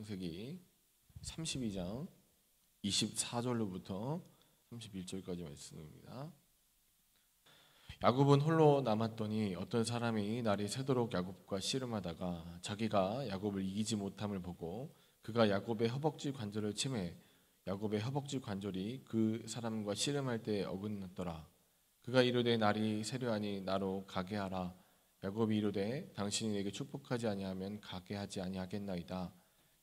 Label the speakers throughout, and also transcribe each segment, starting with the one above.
Speaker 1: 창세기 32장 24절로부터 31절까지 말씀입니다. 야곱은 홀로 남았더니 어떤 사람이 날이 새도록 야곱과 씨름하다가 자기가 야곱을 이기지 못함을 보고 그가 야곱의 허벅지 관절을 치매 야곱의 허벅지 관절이 그 사람과 씨름할 때에 어긋났더라. 그가 이르되 날이 새려하니 나로 가게 하라. 야곱이 이르되 당신이 내게 축복하지 아니하면 가게 하지 아니하겠나이다.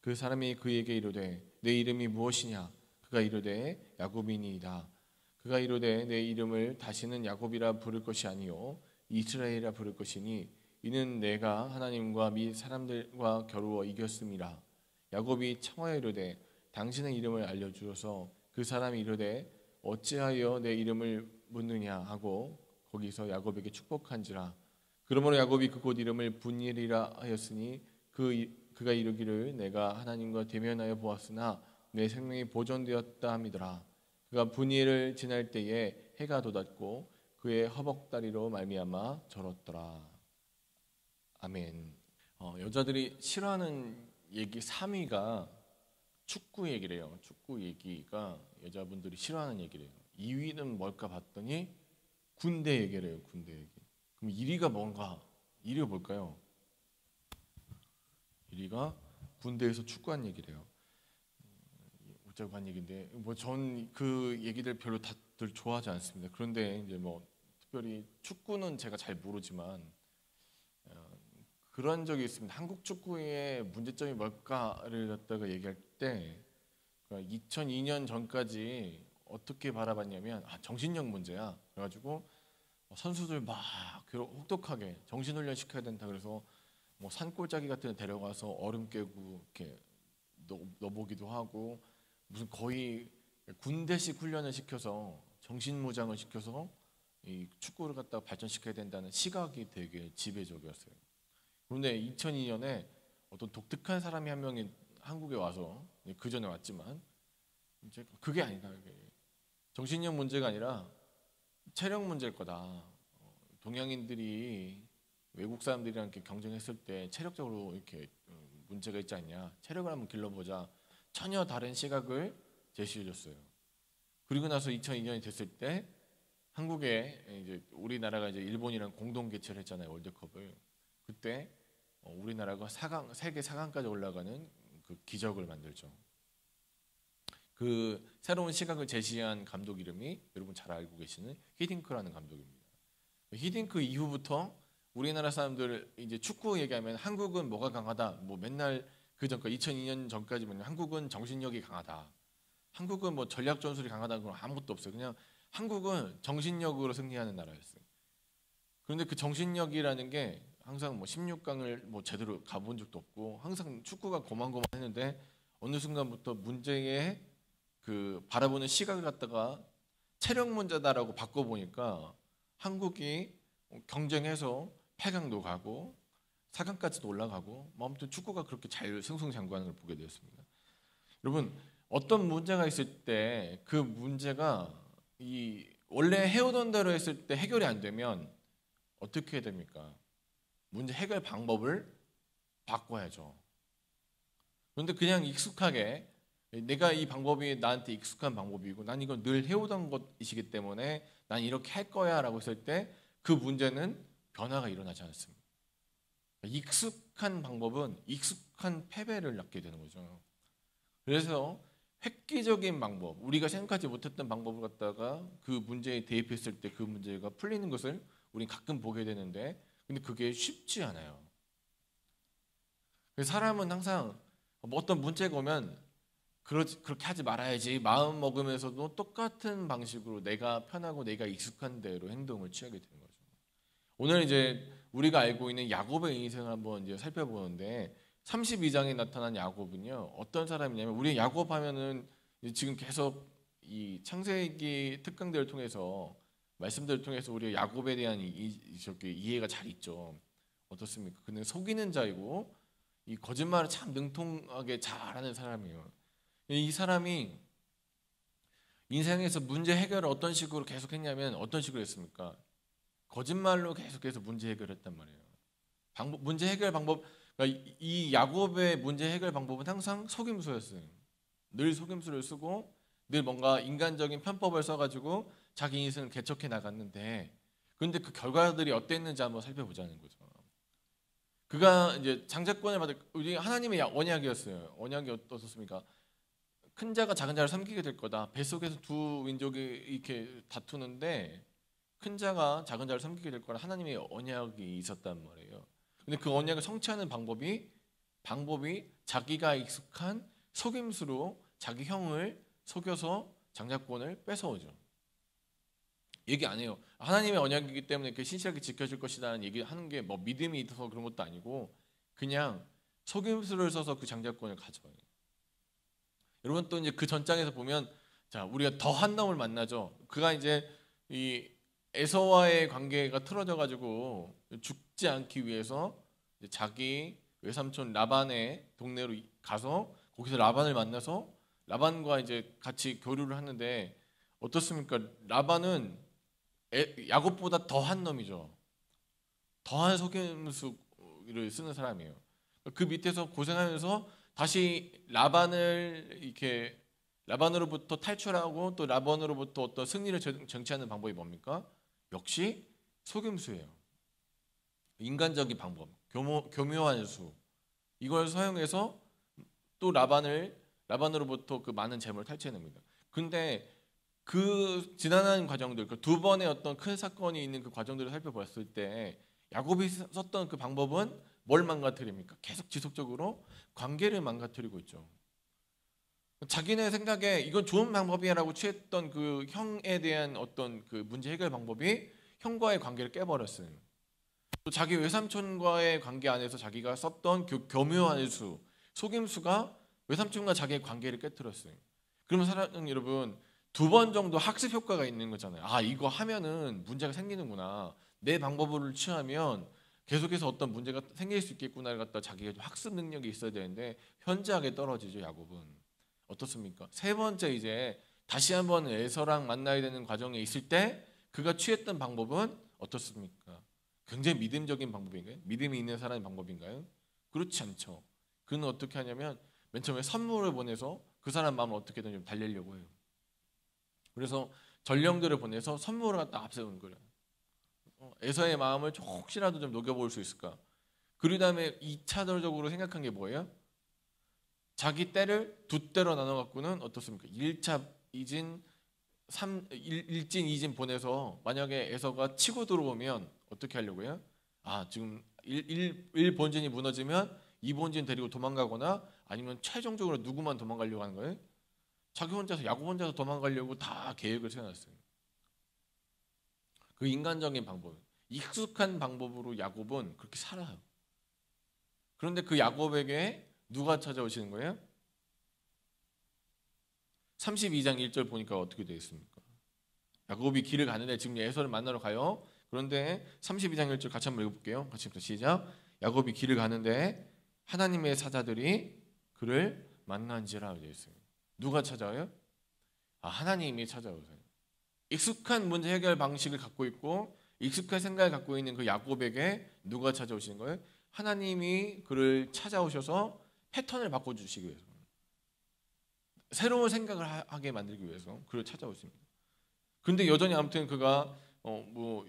Speaker 1: 그 사람이 그에게 이르되 내 이름이 무엇이냐? 그가 이르되 야곱이니이다. 그가 이르되 내 이름을 다시는 야곱이라 부를 것이 아니요 이스라엘이라 부를 것이니 이는 내가 하나님과 및 사람들과 겨루어 이겼음이라. 야곱이 청하여 이르되 당신의 이름을 알려주어서 그 사람이 이르되 어찌하여 내 이름을 묻느냐 하고 거기서 야곱에게 축복한지라. 그러므로 야곱이 그곳 이름을 분일이라 하였으니 그가 이르기를 내가 하나님과 대면하여 보았으나 내 생명이 보존되었다 함이더라. 그가 분일을 지날 때에 해가 돋았고 그의 허벅다리로 말미암아 절었더라. 아멘. 여자들이 싫어하는 얘기 3위가 축구 얘기래요. 축구 얘기가 여자분들이 싫어하는 얘기래요. 2위는 뭘까 봤더니 군대 얘기래요. 군대 얘기. 그럼 1위가 뭔가? 1위가 뭘까요? 1위가 군대에서 축구한 얘기래요. 어쩌고 한 얘기인데 전 그 얘기들 별로 다들 좋아하지 않습니다. 그런데 이제 특별히 축구는 제가 잘 모르지만 그런 적이 있습니다. 한국 축구의 문제점이 뭘까를 갖다가 얘기할 때 2002년 전까지 어떻게 바라봤냐면 정신력 문제야. 그래가지고 선수들 막 혹독하게 정신훈련 시켜야 된다. 그래서 산골짜기 같은 데 데려가서 얼음 깨고 이렇게 넣어보기도 하고 무슨 거의 군대식 훈련을 시켜서 정신무장을 시켜서 이 축구를 갖다가 발전시켜야 된다는 시각이 되게 지배적이었어요. 그런데 2002년에 어떤 독특한 사람이 한 명이 한국에 와서 그 전에 왔지만 이제 그게 아니다. 정신력 문제가 아니라 체력 문제일 거다. 동양인들이 외국 사람들이랑 이렇게 경쟁했을 때 체력적으로 이렇게 문제가 있지 않냐. 체력을 한번 길러보자. 전혀 다른 시각을 제시해줬어요. 그리고 나서 2002년이 됐을 때 한국에 이제 우리나라가 이제 일본이랑 공동 개최를 했잖아요. 월드컵을. 그때 우리나라가 세계 4강까지 올라가는 그 기적을 만들죠. 그 새로운 시각을 제시한 감독 이름이 여러분 잘 알고 계시는 히딩크라는 감독입니다. 히딩크 이후부터 우리나라 사람들 이제 축구 얘기하면 한국은 뭐가 강하다. 맨날 그 전까지 2002년 전까지면 한국은 정신력이 강하다. 한국은 전략 전술이 강하다는 건 아무것도 없어요. 그냥 한국은 정신력으로 승리하는 나라였어요. 그런데 그 정신력이라는 게 항상 16강을 제대로 가본 적도 없고 항상 축구가 고만고만했는데 어느 순간부터 문제의 그 바라보는 시각을 갖다가 체력 문제다라고 바꿔보니까 한국이 경쟁해서 8강도 가고 4강까지도 올라가고 아무튼 축구가 그렇게 잘 승승장구하는 걸 보게 되었습니다. 여러분 어떤 문제가 있을 때 그 문제가 원래 해오던 대로 했을 때 해결이 안 되면 어떻게 해야 됩니까? 문제 해결 방법을 바꿔야죠. 그런데 그냥 익숙하게 내가 이 방법이 나한테 익숙한 방법이고 난 이건 늘 해오던 것이기 때문에 난 이렇게 할 거야 라고 했을 때 그 문제는 변화가 일어나지 않습니다. 익숙한 방법은 익숙한 패배를 낳게 되는 거죠. 그래서 획기적인 방법, 우리가 생각하지 못했던 방법을 갖다가 그 문제에 대입했을 때 그 문제가 풀리는 것을 우리는 가끔 보게 되는데 근데 그게 쉽지 않아요. 사람은 항상 어떤 문제가 오면 그렇게 하지 말아야지 마음 먹으면서도 똑같은 방식으로 내가 편하고 내가 익숙한 대로 행동을 취하게 되는 거죠. 오늘 이제 우리가 알고 있는 야곱의 인생을 한번 이제 살펴보는데 32장에 나타난 야곱은요 어떤 사람이냐면 우리 야곱 하면은 지금 계속 이 창세기 특강들을 통해서 말씀들을 통해서 우리 야곱에 대한 이해가 잘 있죠. 어떻습니까? 그는 속이는 자이고 이 거짓말을 참 능통하게 잘하는 사람이에요. 이 사람이 인생에서 문제 해결을 어떤 식으로 계속했냐면 어떤 식으로 했습니까? 거짓말로 계속해서 문제 해결했단 말이에요. 문제 해결 방법 그러니까 이 야곱의 문제 해결 방법은 항상 속임수였어요. 늘 속임수를 쓰고 늘 뭔가 인간적인 편법을 써가지고 자기 인생을 개척해 나갔는데, 그런데 그 결과들이 어땠는지 한번 살펴보자는 거죠. 그가 이제 장자권을 받을, 우리 하나님의 언약이었어요. 언약이 어떻습니까? 큰 자가 작은 자를 섬기게 될 거다. 뱃속에서 두 민족이 이렇게 다투는데 큰 자가 작은 자를 섬기게 될 거라 하나님의 언약이 있었단 말이에요. 근데 그 언약을 성취하는 방법이 자기가 익숙한 속임수로 자기 형을 속여서 장자권을 뺏어오죠. 얘기 안 해요. 하나님의 언약이기 때문에 이렇게 신실하게 지켜질 것이라는 얘기하는 게 뭐 믿음이 있어서 그런 것도 아니고 그냥 속임수를 써서 그 장자권을 가져와요. 여러분 또 이제 그 전장에서 보면, 자, 우리가 더 한 놈을 만나죠. 그가 이제 이 에서와의 관계가 틀어져 가지고 죽지 않기 위해서 자기 외삼촌 라반의 동네로 가서 거기서 라반을 만나서 라반과 이제 같이 교류를 하는데 어떻습니까? 라반은 야곱보다 더한 놈이죠. 더한 속임수를 쓰는 사람이에요. 그 밑에서 고생하면서 다시 라반으로부터 탈출하고 또 라반으로부터 어떤 승리를 쟁취하는 방법이 뭡니까? 역시 속임수예요. 인간적인 방법, 교묘한 수, 이걸 사용해서 또 라반으로부터 그 많은 재물을 탈취해냅니다. 근데 그 지난한 과정들, 그 두 번의 어떤 큰 사건이 있는 그 과정들을 살펴봤을 때 야곱이 썼던 그 방법은 뭘 망가뜨립니까? 계속 지속적으로 관계를 망가뜨리고 있죠. 자기네 생각에 이건 좋은 방법이라고 취했던 그 형에 대한 어떤 그 문제 해결 방법이 형과의 관계를 깨버렸어요. 또 자기 외삼촌과의 관계 안에서 자기가 썼던 교묘한 수, 속임수가 외삼촌과 자기의 관계를 깨뜨렸어요. 그러면 사랑하는 여러분, 두 번 정도 학습 효과가 있는 거잖아요. 아, 이거 하면은 문제가 생기는구나. 내 방법을 취하면 계속해서 어떤 문제가 생길 수 있겠구나를 갖다 자기가 학습 능력이 있어야 되는데 현저하게 떨어지죠, 야곱은. 어떻습니까? 세 번째 이제 다시 한번 에서랑 만나야 되는 과정에 있을 때 그가 취했던 방법은 어떻습니까? 굉장히 믿음적인 방법인가요? 믿음이 있는 사람의 방법인가요? 그렇지 않죠. 그는 어떻게 하냐면 맨 처음에 선물을 보내서 그 사람 마음을 어떻게든 좀 달래려고 해요. 그래서 전령들을 보내서 선물을 갖다 앞세우는 거예요. 에서의 마음을 혹시라도 좀 녹여볼 수 있을까? 그 다음에 2차적으로 생각한 게 뭐예요? 자기 때를 두 때로 나눠 갖고는 어떻습니까? 1차, 2진, 1진, 2진 보내서 만약에 에서가 치고 들어오면 어떻게 하려고 해요? 아, 지금 1본진이 무너지면 2본진 데리고 도망가거나 아니면 최종적으로 누구만 도망가려고 하는 거예요? 자기 혼자서, 야곱 혼자서 도망가려고 다 계획을 세워놨어요. 그 인간적인 방법, 익숙한 방법으로 야곱은 그렇게 살아요. 그런데 그 야곱에게 누가 찾아오시는 거예요? 32장 1절 보니까 어떻게 되어 있습니까? 야곱이 길을 가는데 지금 에서를 만나러 가요. 그런데 32장 1절 같이 한번 읽어볼게요. 같이부터 시작. 야곱이 길을 가는데 하나님의 사자들이 그를 만난지라 되어 있어요. 누가 찾아와요? 아, 하나님이 찾아오세요. 익숙한 문제 해결 방식을 갖고 있고 익숙한 생각을 갖고 있는 그 야곱에게 누가 찾아오시는 거예요? 하나님이 그를 찾아오셔서 패턴을 바꿔주시기 위해서, 새로운 생각을 하게 만들기 위해서 그를 찾아오십니다. 근데 여전히 아무튼 그가 뭐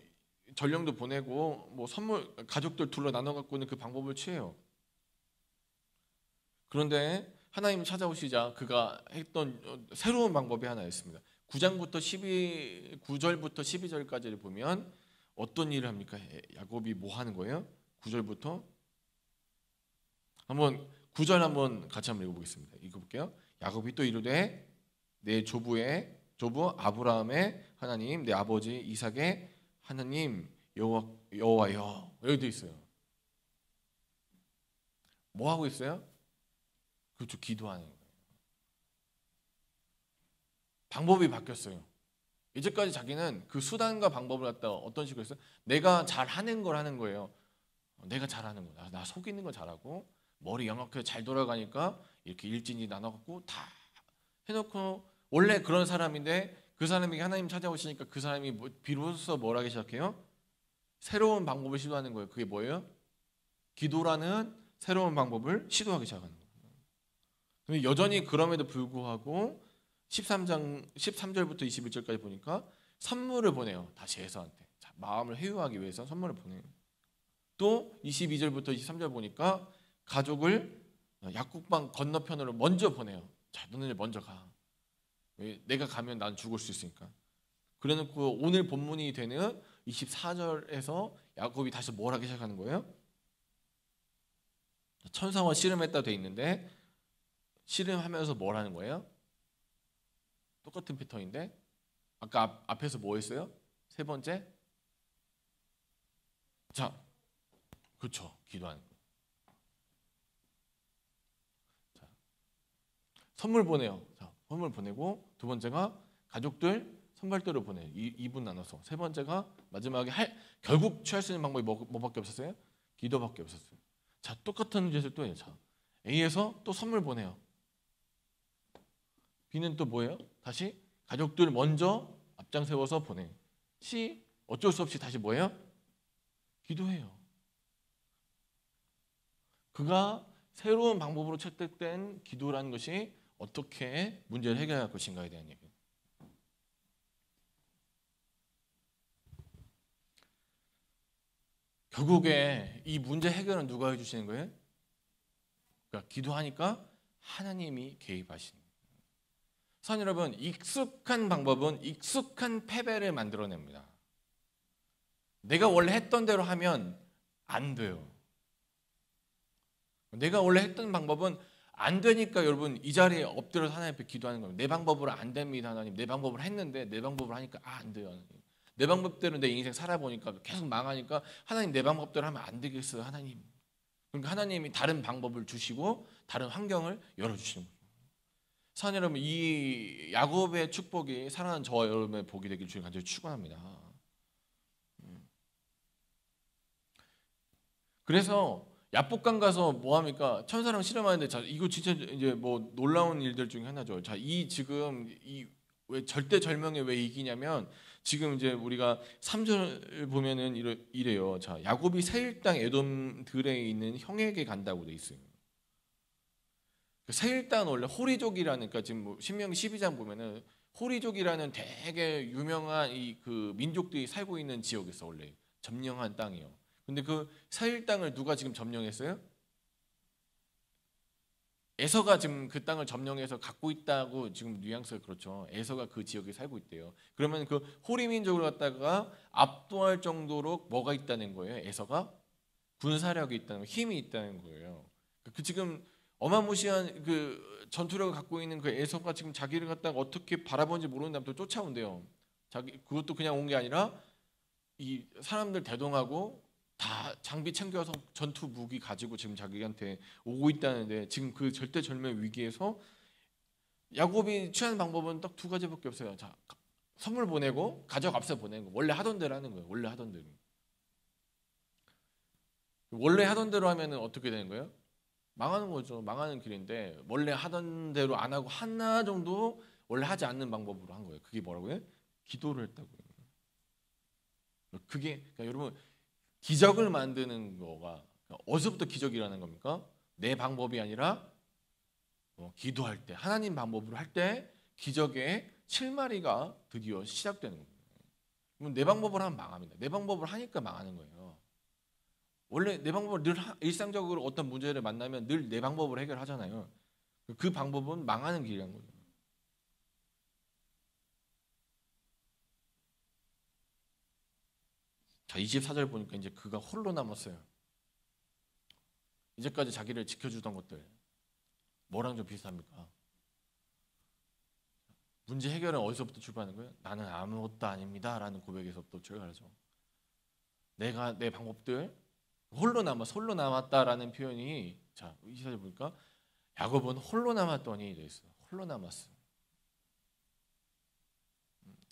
Speaker 1: 전령도 보내고 뭐 선물 가족들 둘러 나눠 갖고는 그 방법을 취해요. 그런데 하나님 찾아오시자 그가 했던 새로운 방법이 하나 있습니다. 9절부터 12절까지를 보면 어떤 일을 합니까? 야곱이 뭐 하는 거예요? 9절부터 한번 9절 한번 같이 한번 읽어보겠습니다. 읽어볼게요. 야곱이 또 이르되 내 조부 아브라함의 하나님, 내 아버지 이삭의 하나님 여호와여. 여기 돼 있어요. 뭐 하고 있어요? 그렇죠, 기도하는 거예요. 방법이 바뀌었어요. 이제까지 자기는 그 수단과 방법을 갖다가 어떤 식으로 했어요? 내가 잘하는 걸 하는 거예요. 내가 잘하는 거, 나 속이는 거 잘하고 머리 영악하게 잘 돌아가니까 이렇게 일진이 나눠갖고 다 해놓고, 원래 그런 사람인데 그 사람에게 하나님 찾아오시니까 그 사람이 비로소 뭘 하기 시작해요? 새로운 방법을 시도하는 거예요. 그게 뭐예요? 기도라는 새로운 방법을 시도하기 시작하는 거예요. 근데 여전히 그럼에도 불구하고 13절부터 21절까지 보니까 선물을 보내요. 다시 에서한테. 자, 마음을 회유하기 위해서 선물을 보내요. 또 22절부터 23절 보니까 가족을 약국방 건너편으로 먼저 보내요. 자, 너네들 먼저 가. 왜? 내가 가면 난 죽을 수 있으니까. 그래놓고 오늘 본문이 되는 24절에서 야곱이 다시 뭘 하기 시작하는 거예요? 천사와 씨름했다 돼 있는데 씨름하면서 뭘 하는 거예요? 똑같은 패턴인데 아까 앞에서 뭐 했어요? 세 번째? 자, 그렇죠. 기도하는 거. 자, 선물 보내요. 자, 선물 보내고 두 번째가 가족들 선발대로 보내요. 2분 나눠서. 세 번째가 마지막에 결국 취할 수 있는 방법이 뭐밖에 없었어요? 기도밖에 없었어요. 자, 똑같은 짓을 또 해요. 자, A에서 또 선물 보내요. B는 또 뭐예요? 다시 가족들 먼저 앞장 세워서 보내. C 어쩔 수 없이 다시 뭐예요? 기도해요. 그가 새로운 방법으로 채택된 기도라는 것이 어떻게 문제를 해결할 것인가에 대한 얘기예요. 결국에 이 문제 해결은 누가 해주시는 거예요? 그러니까 기도하니까 하나님이 개입하시는 거예요. 사랑 여러분, 익숙한 방법은 익숙한 패배를 만들어냅니다. 내가 원래 했던 대로 하면 안 돼요. 내가 원래 했던 방법은 안 되니까 여러분 이 자리에 엎드려서 하나님 앞에 기도하는 거예요. 내 방법으로 안 됩니다 하나님. 내 방법을 했는데 내 방법으로 하니까 안 돼요 하나님. 내 방법대로 내 인생 살아보니까 계속 망하니까 하나님 내 방법대로 하면 안 되겠어요 하나님. 그러니까 하나님이 다른 방법을 주시고 다른 환경을 열어주시는 거예요. 사랑 여러분, 이 야곱의 축복이 사랑하는 저와 여러분의 복이 되길 주님 간절히 축원합니다. 그래서 야복강 가서 뭐 합니까? 천사랑 씨름하는데 자 이거 진짜 이제 뭐 놀라운 일들 중에 하나죠. 자, 이 지금 이 왜 절대절명에 왜 이기냐면 지금 이제 우리가 3절 보면은 이래요. 자, 야곱이 세일 땅 에돔들에 있는 형에게 간다고 돼 있어요. 세일 땅은 원래 호리족이라는, 그러니까 지금 뭐 신명기 12장 보면은 호리족이라는 되게 유명한 이 그 민족들이 살고 있는 지역에서 원래 점령한 땅이요. 근데 그 세일 땅을 누가 지금 점령했어요? 에서가 지금 그 땅을 점령해서 갖고 있다고 지금 뉘앙스가 그렇죠. 에서가 그 지역에 살고 있대요. 그러면 그 호리 민족을 갖다가 압도할 정도로 뭐가 있다는 거예요? 에서가 군사력이 있다는, 힘이 있다는 거예요. 그 지금 어마무시한 그 전투력을 갖고 있는 그 에서가 지금 자기를 갖다가 어떻게 바라보는지 모르는 사람들 쫓아온대요. 그것도 그냥 온 게 아니라 이 사람들 대동하고 다 장비 챙겨서 전투 무기 가지고 지금 자기한테 오고 있다는데 지금 그 절대절명 위기에서 야곱이 취하는 방법은 딱 두 가지밖에 없어요. 자, 선물 보내고 가족 앞서 보내는 거. 원래 하던 대로 하는 거예요. 원래 하던 대로. 원래 하던 대로 하면은 어떻게 되는 거예요? 망하는 거죠. 망하는 길인데 원래 하던 대로 안 하고 하나 정도 원래 하지 않는 방법으로 한 거예요. 그게 뭐라고요? 기도를 했다고요. 그게 그러니까 여러분 기적을 만드는 거가 어디서부터 기적이라는 겁니까? 내 방법이 아니라 기도할 때 하나님 방법으로 할 때 기적의 실마리가 드디어 시작되는 겁니다. 내 방법으로 하면 망합니다. 내 방법으로 하니까 망하는 거예요. 원래 내 방법으로 늘 일상적으로 어떤 문제를 만나면 늘 내 방법으로 해결하잖아요. 그 방법은 망하는 길이라는 거예요. 자, 24절 보니까 이제 그가 홀로 남았어요. 이제까지 자기를 지켜주던 것들 뭐랑 좀 비슷합니까? 문제 해결은 어디서부터 출발하는 거예요? 나는 아무것도 아닙니다 라는 고백에서부터 출발하죠. 내가 내 방법들 홀로 남았다라는 표현이, 자, 24절 보니까 야곱은 홀로 남았더니 돼 있어요. 홀로 남았어.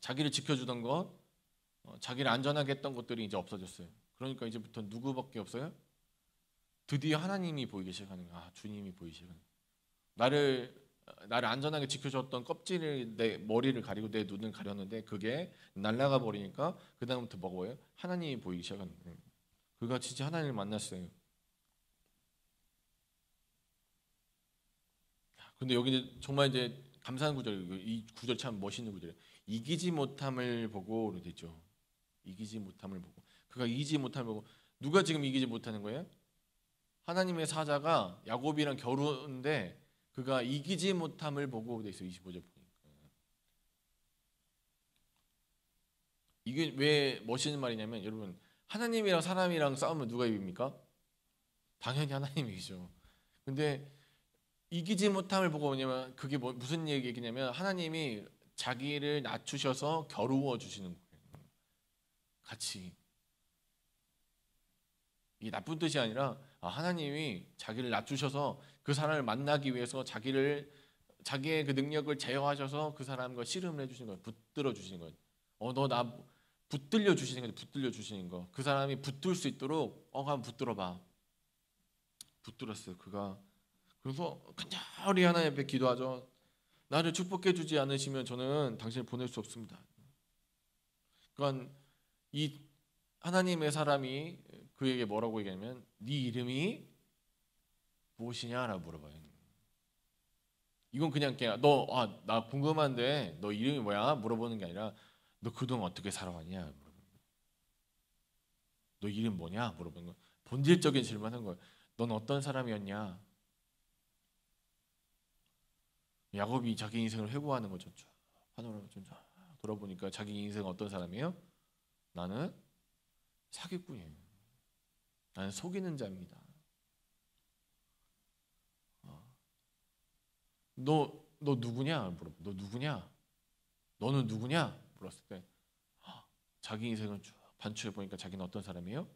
Speaker 1: 자기를 지켜주던 것, 자기를 안전하게 했던 것들이 이제 없어졌어요. 그러니까 이제부터 누구밖에 없어요? 드디어 하나님이 보이기 시작하는 거야. 아, 주님이 보이기 시작하는 거야. 나를 안전하게 지켜줬던 껍질을, 내 머리를 가리고 내 눈을 가렸는데 그게 날아가 버리니까 그 다음부터 뭐예요? 하나님이 보이기 시작하는 거예요. 그가 진짜 하나님을 만났어요. 근데 여기 정말 이제 감사한 구절이에요. 이 구절 참 멋있는 구절이에요. 이기지 못함을 보고 되죠. 이기지 못함을 보고. 그가 이기지 못함을 보고. 누가 지금 이기지 못하는 거예요? 하나님의 사자가 야곱이랑 겨루는데 그가 이기지 못함을 보고 돼 있어요. 25절 보니까. 이게 왜 멋있는 말이냐면 여러분, 하나님이랑 사람이랑 싸우면 누가 이깁니까? 당연히 하나님이 이기죠. 근데 이기지 못함을 보고 뭐냐면 그게 무슨 얘기냐면 하나님이 자기를 낮추셔서 겨루어 주시는 거예요. 같이. 이게 나쁜 뜻이 아니라 하나님이 자기를 낮추셔서 그 사람을 만나기 위해서 자기의 그 능력을 제어하셔서 그 사람과 씨름을 해주시는 거예요. 붙들어 주시는 거예요. 너 나 붙들려 주시는 거예요. 붙들려 주시는 거. 그 사람이 붙들 수 있도록 한번 붙들어 봐. 붙들었어요. 그가. 그래서 간절히 하나님 앞에 기도하죠. 나를 축복해 주지 않으시면 저는 당신을 보낼 수 없습니다. 그러니까 이 하나님의 사람이 그에게 뭐라고 얘기하냐면 네 이름이 무엇이냐라고 물어봐요. 이건 그냥 나 궁금한데 너 이름이 뭐야? 물어보는 게 아니라 너 그동안 어떻게 살아왔냐? 물어보는 거예요. 너 이름 뭐냐? 물어보는 거예요. 본질적인 질문하는 거예요. 넌 어떤 사람이었냐? 야곱이 자기 인생을 회고하는 거죠. 하늘을 좀 돌아보니까 자기 인생은 어떤 사람이에요? 나는 사기꾼이에요. 나는 속이는 자입니다. 너 누구냐? 물어봐. 너 누구냐? 너는 누구냐? 물었을 때 자기 인생을 쭉 반추해 보니까 자기는 어떤 사람이에요?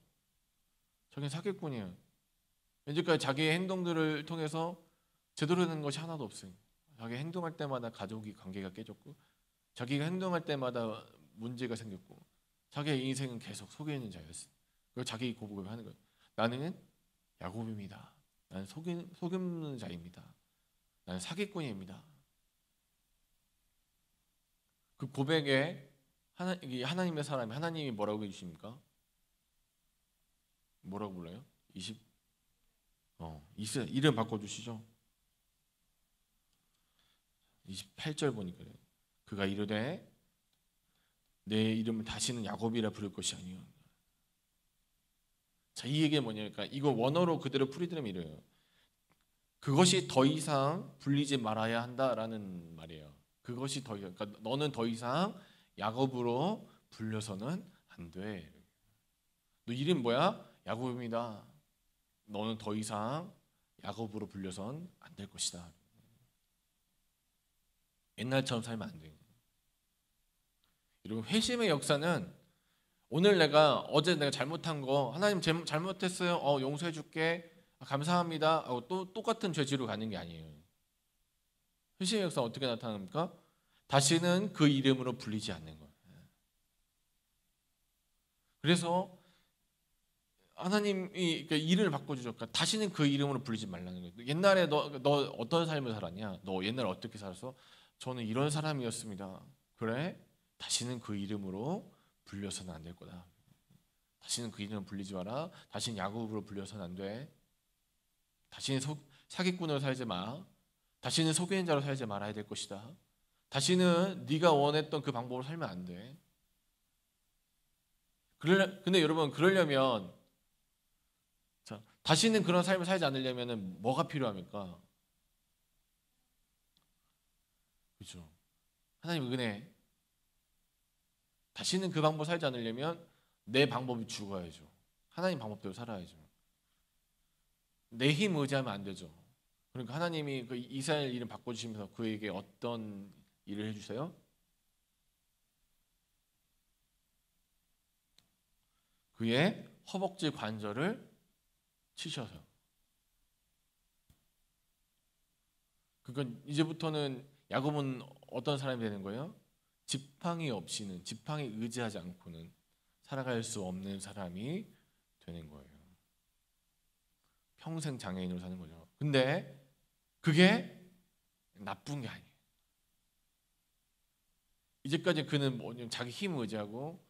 Speaker 1: 자기는 사기꾼이에요. 현재까지 자기의 행동들을 통해서 제대로 된 것이 하나도 없어요. 자기 행동할 때마다 가족이 관계가 깨졌고 자기가 행동할 때마다 문제가 생겼고 자기의 인생은 계속 속이는 자였어요. 그리고 자기 고백을 하는 거예요. 나는 야곱입니다. 나는 속이는 자입니다. 나는 사기꾼입니다. 그 고백에 하나님의 사람이 하나님이 뭐라고 해주십니까? 뭐라고 불러요? 이름 바꿔주시죠. 28절 보니까 그가 이르되 내 이름을 다시는 야곱이라 부를 것이 아니요. 자, 이 얘기가 뭐냐니까 이거 원어로 그대로 풀이되면 이래요. 그것이 더 이상 불리지 말아야 한다라는 말이에요. 그것이 더 이상, 그러니까 너는 더 이상 야곱으로 불려서는 안 돼. 너 이름 뭐야? 야곱입니다. 너는 더 이상 야곱으로 불려선 안 될 것이다. 옛날처럼 살면 안 돼. 여러분, 회심의 역사는 오늘 어제 내가 잘못한 거 하나님 잘못했어요. 용서해 줄게. 감사합니다. 또 똑같은 죄지로 가는 게 아니에요. 회심의 역사는 어떻게 나타납니까? 다시는 그 이름으로 불리지 않는 거예요. 그래서 하나님이 이름을 바꿔주죠. 그러니까 다시는 그 이름으로 불리지 말라는 거예요. 옛날에 너 어떤 삶을 살았냐? 너 옛날에 어떻게 살았어? 저는 이런 사람이었습니다. 그래? 다시는 그 이름으로 불려서는 안 될 거다. 다시는 그 이름 불리지 마라. 다시는 야곱으로 불려서는 안 돼. 다시는 사기꾼으로 살지 마. 다시는 속이는 자로 살지 말아야 될 것이다. 다시는 네가 원했던 그 방법으로 살면 안 돼. 근데 여러분, 그러려면 다시는 그런 삶을 살지 않으려면 뭐가 필요합니까? 그렇죠. 하나님 은혜. 다시는 그 방법 살지 않으려면 내 방법이 죽어야죠. 하나님 방법대로 살아야죠. 내 힘 의지하면 안 되죠. 그러니까 하나님이 그 이스라엘 이름 바꿔주시면서 그에게 어떤 일을 해주세요? 그의 허벅지 관절을 치셔서. 그건 이제부터는 야곱은 어떤 사람이 되는 거예요? 지팡이 의지하지 않고는 살아갈 수 없는 사람이 되는 거예요. 평생 장애인으로 사는 거죠. 근데 그게 나쁜 게 아니에요. 이제까지 그는 자기 힘을 의지하고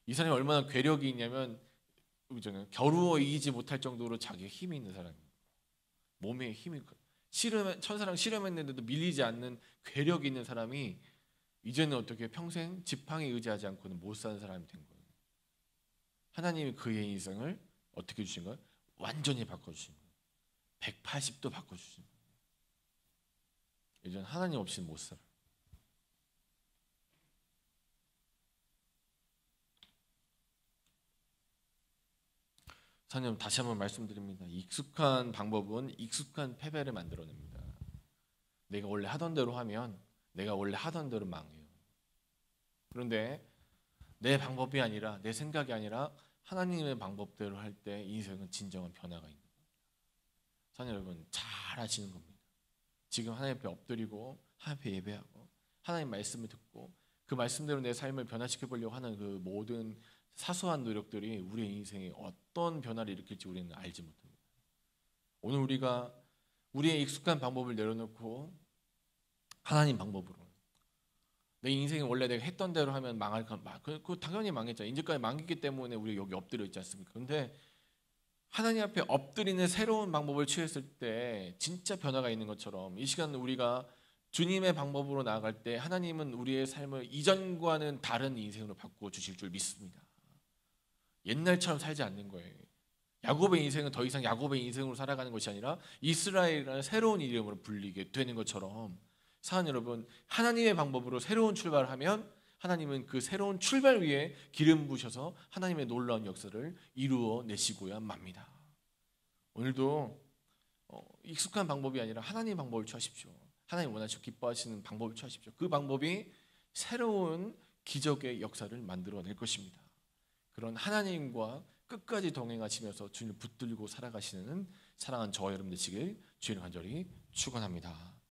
Speaker 1: 이 사람이 얼마나 괴력이 있냐면 겨루어 이기지 못할 정도로 자기의 힘이 있는 사람이에요. 몸에 힘이 천사랑 실험했는데도 밀리지 않는 괴력 있는 사람이 이제는 어떻게 평생 지팡이 의지하지 않고는 못 사는 사람이 된 거예요. 하나님이 그의 인생을 어떻게 주신 거예요? 완전히 바꿔주신 거예요. 180도 바꿔주신 거예요. 이제는 하나님 없이는 못 살아요. 사장님, 다시 한번 말씀드립니다. 익숙한 방법은 익숙한 패배를 만들어냅니다. 내가 원래 하던 대로 하면 내가 원래 하던 대로 망해요. 그런데 내 방법이 아니라 내 생각이 아니라 하나님의 방법대로 할 때 인생은 진정한 변화가 있는 겁니다. 사장님 여러분, 잘 아시는 겁니다. 지금 하나님 앞에 엎드리고 하나님 앞에 예배하고 하나님 말씀을 듣고 그 말씀대로 내 삶을 변화시켜 보려고 하는 그 모든 사소한 노력들이 우리의 인생에 어떤 변화를 일으킬지 우리는 알지 못합니다. 오늘 우리가 우리의 익숙한 방법을 내려놓고 하나님 방법으로, 내 인생이 원래 내가 했던 대로 하면 망할 건 그 당연히 망했죠. 이제까지 망했기 때문에 우리 여기 엎드려 있지 않습니까? 그런데 하나님 앞에 엎드리는 새로운 방법을 취했을 때 진짜 변화가 있는 것처럼 이 시간 우리가 주님의 방법으로 나아갈 때 하나님은 우리의 삶을 이전과는 다른 인생으로 바꾸어 주실 줄 믿습니다. 옛날처럼 살지 않는 거예요. 야곱의 인생은 더 이상 야곱의 인생으로 살아가는 것이 아니라 이스라엘이라는 새로운 이름으로 불리게 되는 것처럼, 사랑하는 여러분, 하나님의 방법으로 새로운 출발을 하면 하나님은 그 새로운 출발 위에 기름 부으셔서 하나님의 놀라운 역사를 이루어 내시고야 맙니다. 오늘도 익숙한 방법이 아니라 하나님의 방법을 취하십시오. 하나님 원하시고 기뻐하시는 방법을 취하십시오. 그 방법이 새로운 기적의 역사를 만들어낼 것입니다. 그런 하나님과 끝까지 동행하시면서 주님을 붙들고 살아가시는 사랑하는 저와 여러분 되시길 주님 간절히 축원합니다.